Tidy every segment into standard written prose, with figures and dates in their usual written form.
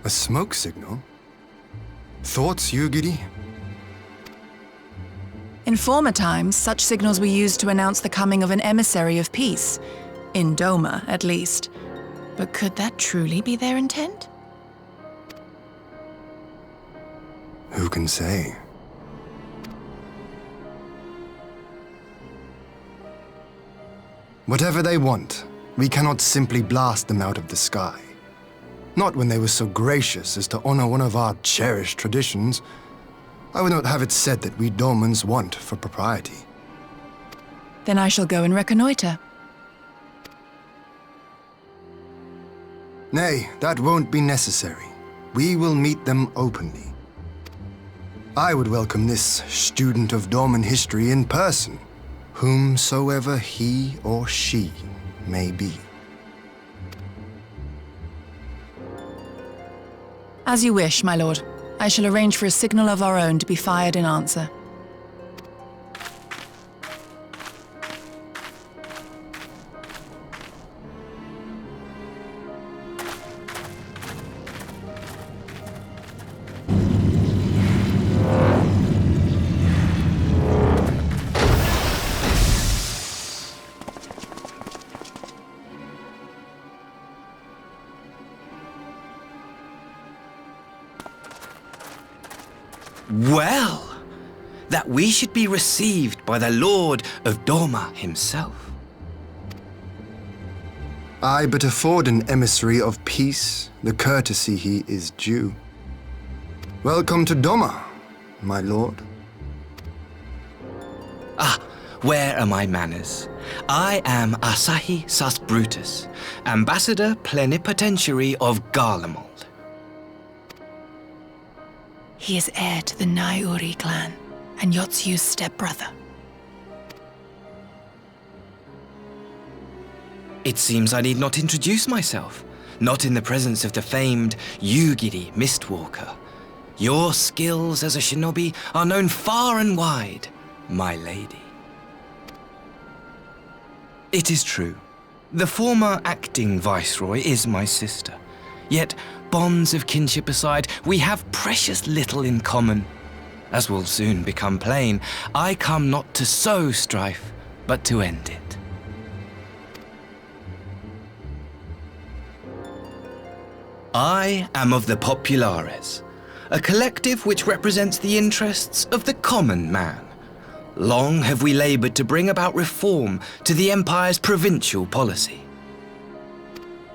A smoke signal? Thoughts, Yugiri? In former times, such signals were used to announce the coming of an emissary of peace. In Doma, at least. But could that truly be their intent? Who can say? Whatever they want, we cannot simply blast them out of the sky. Not when they were so gracious as to honor one of our cherished traditions. I would not have it said that we Domans want for propriety. Then I shall go and reconnoiter. Nay, that won't be necessary. We will meet them openly. I would welcome this student of Dorman history in person, whomsoever he or she may be. As you wish, my lord. I shall arrange for a signal of our own to be fired in answer. Well, that we should be received by the Lord of Doma himself. I but afford an emissary of peace the courtesy he is due. Welcome to Doma, my lord. Ah, where are my manners? I am Asahi Sus Brutus, Ambassador Plenipotentiary of Garlemald. He is heir to the Naiuri clan, and Yotsu's stepbrother. It seems I need not introduce myself, not in the presence of the famed Yugiri Mistwalker. Your skills as a shinobi are known far and wide, my lady. It is true. The former acting viceroy is my sister. Yet, bonds of kinship aside, we have precious little in common. As will soon become plain, I come not to sow strife, but to end it. I am of the Populares, a collective which represents the interests of the common man. Long have we labored to bring about reform to the Empire's provincial policy.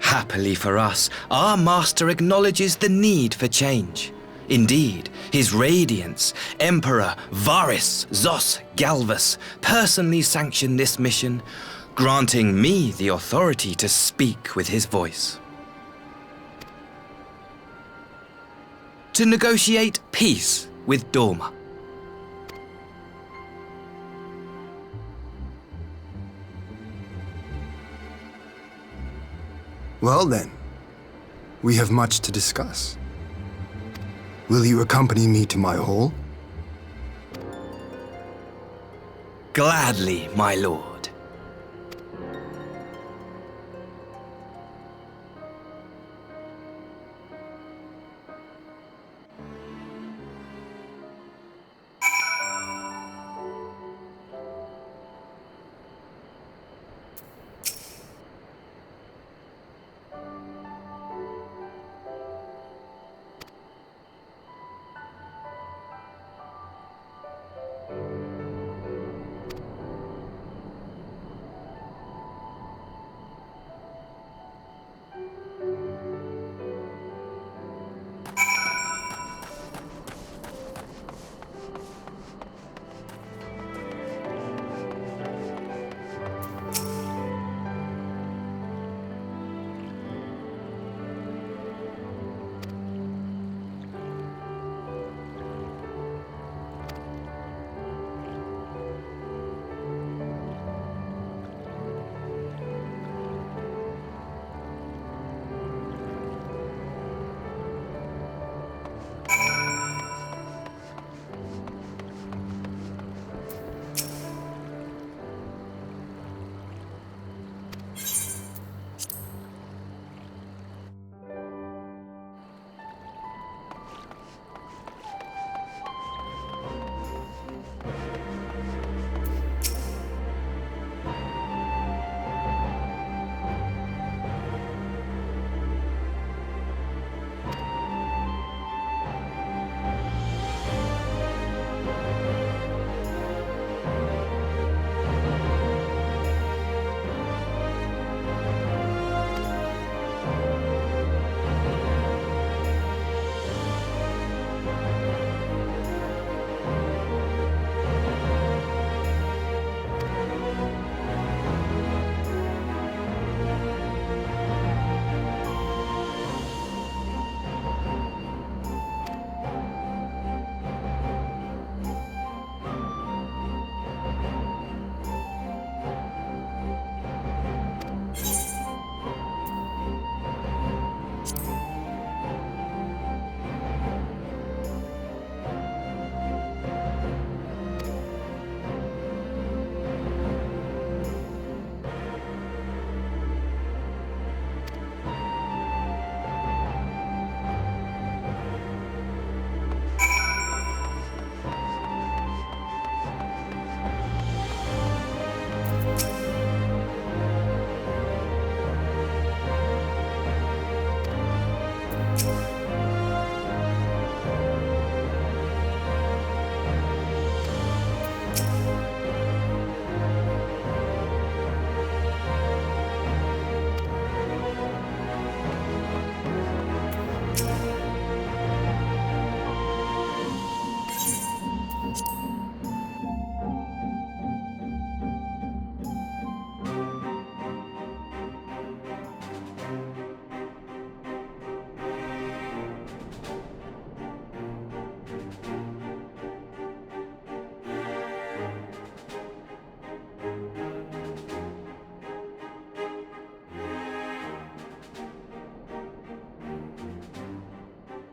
Happily for us, our master acknowledges the need for change. Indeed, His Radiance, Emperor Varys Zos Galvus, personally sanctioned this mission, granting me the authority to speak with his voice. To negotiate peace with Doma. Well then, we have much to discuss. Will you accompany me to my hall? Gladly, my lord.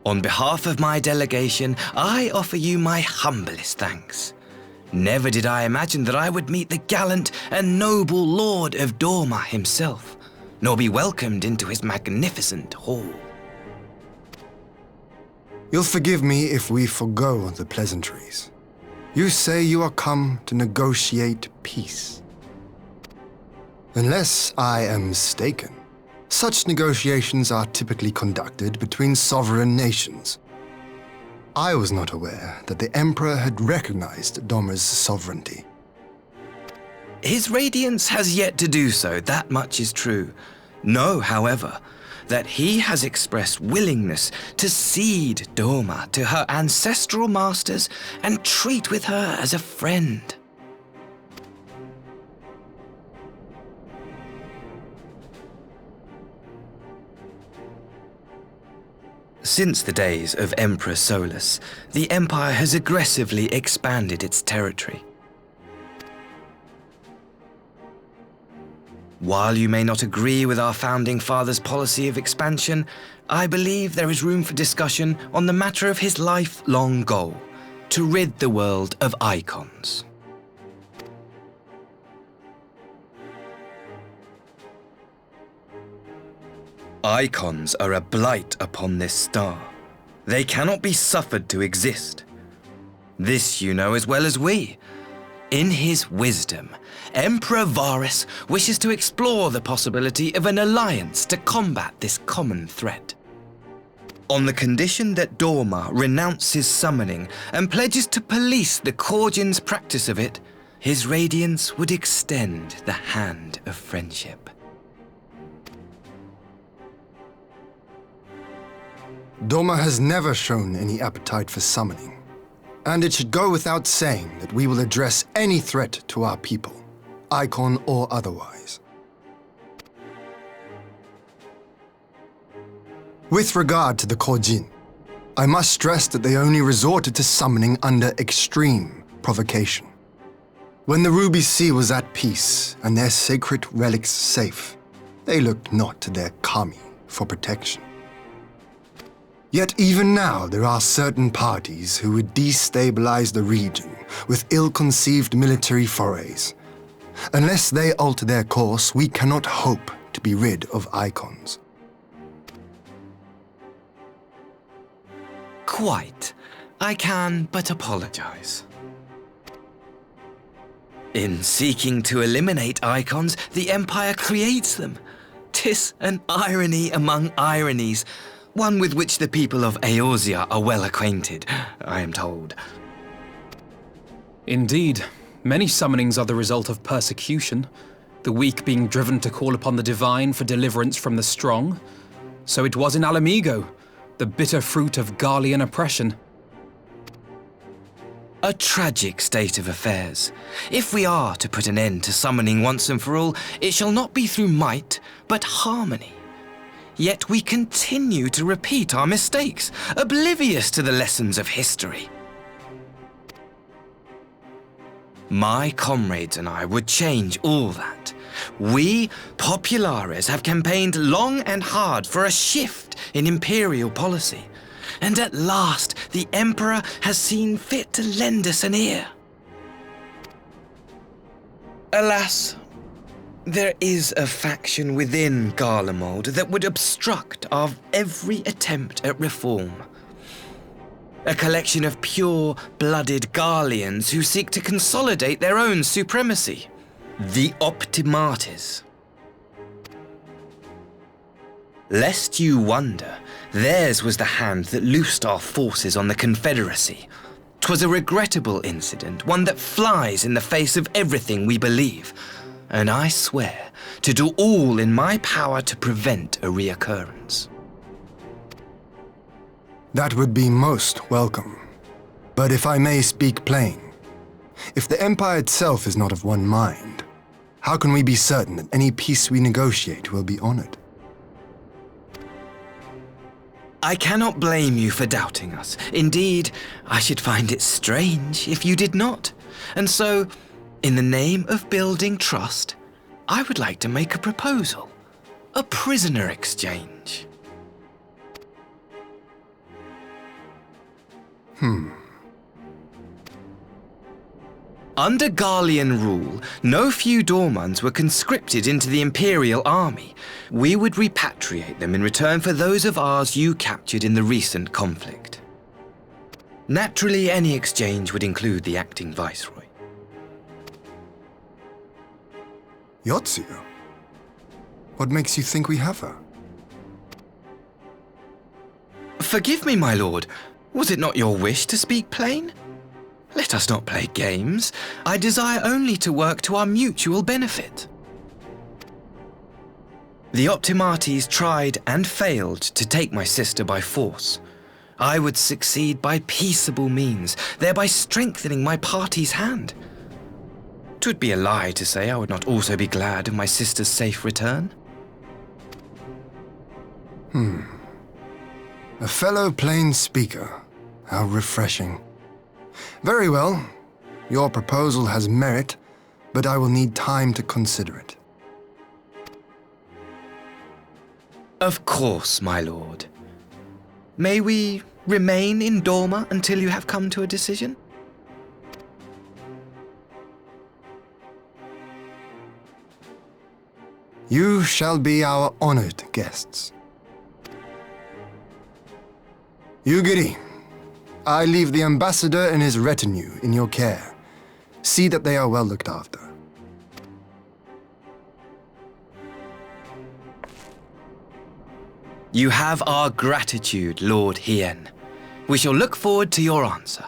On behalf of my delegation, I offer you my humblest thanks. Never did I imagine that I would meet the gallant and noble Lord of Dorma himself, nor be welcomed into his magnificent hall. You'll forgive me if we forgo the pleasantries. You say you are come to negotiate peace. Unless I am mistaken, such negotiations are typically conducted between sovereign nations. I was not aware that the Emperor had recognized Dorma's sovereignty. His Radiance has yet to do so, that much is true. Know, however, that he has expressed willingness to cede Dorma to her ancestral masters and treat with her as a friend. Since the days of Emperor Solus, the Empire has aggressively expanded its territory. While you may not agree with our founding father's policy of expansion, I believe there is room for discussion on the matter of his lifelong goal, to rid the world of icons. Icons are a blight upon this star. They cannot be suffered to exist. This you know as well as we. In his wisdom, Emperor Varus wishes to explore the possibility of an alliance to combat this common threat. On the condition that Dorma renounces summoning and pledges to police the Korgians' practice of it, his Radiance would extend the hand of friendship. Dorma has never shown any appetite for summoning, and it should go without saying that we will address any threat to our people, icon or otherwise. With regard to the Korjin, I must stress that they only resorted to summoning under extreme provocation. When the Ruby Sea was at peace and their sacred relics safe, they looked not to their kami for protection. Yet even now there are certain parties who would destabilize the region with ill-conceived military forays. Unless they alter their course, we cannot hope to be rid of icons. Quite. I can but apologize. In seeking to eliminate icons, the Empire creates them. 'Tis an irony among ironies, one with which the people of Eorzea are well acquainted, I am told. Indeed, many summonings are the result of persecution, the weak being driven to call upon the divine for deliverance from the strong. So it was in Alamigo, the bitter fruit of Garlean oppression. A tragic state of affairs. If we are to put an end to summoning once and for all, it shall not be through might, but harmony. Yet we continue to repeat our mistakes, oblivious to the lessons of history. My comrades and I would change all that. We, Populares, have campaigned long and hard for a shift in imperial policy, and at last the Emperor has seen fit to lend us an ear. Alas, there is a faction within Garlemald that would obstruct our every attempt at reform. A collection of pure-blooded Garleans who seek to consolidate their own supremacy. The Optimates. Lest you wonder, theirs was the hand that loosed our forces on the Confederacy. 'Twas a regrettable incident, one that flies in the face of everything we believe. And I swear to do all in my power to prevent a reoccurrence. That would be most welcome. But if I may speak plain, if the Empire itself is not of one mind, how can we be certain that any peace we negotiate will be honored? I cannot blame you for doubting us. Indeed, I should find it strange if you did not. And so, in the name of building trust, I would like to make a proposal. A prisoner exchange. Under Garlean rule, no few Dormans were conscripted into the Imperial army. We would repatriate them in return for those of ours you captured in the recent conflict. Naturally, any exchange would include the acting Viceroy. Yotsuyo? What makes you think we have her? Forgive me, my lord. Was it not your wish to speak plain? Let us not play games. I desire only to work to our mutual benefit. The Optimates tried and failed to take my sister by force. I would succeed by peaceable means, thereby strengthening my party's hand. 'Twould be a lie to say I would not also be glad of my sister's safe return. A fellow plain speaker. How refreshing. Very well. Your proposal has merit, but I will need time to consider it. Of course, my lord. May we remain in Dorma until you have come to a decision? You shall be our honored guests. Yugiri, I leave the ambassador and his retinue in your care. See that they are well looked after. You have our gratitude, Lord Hien. We shall look forward to your answer.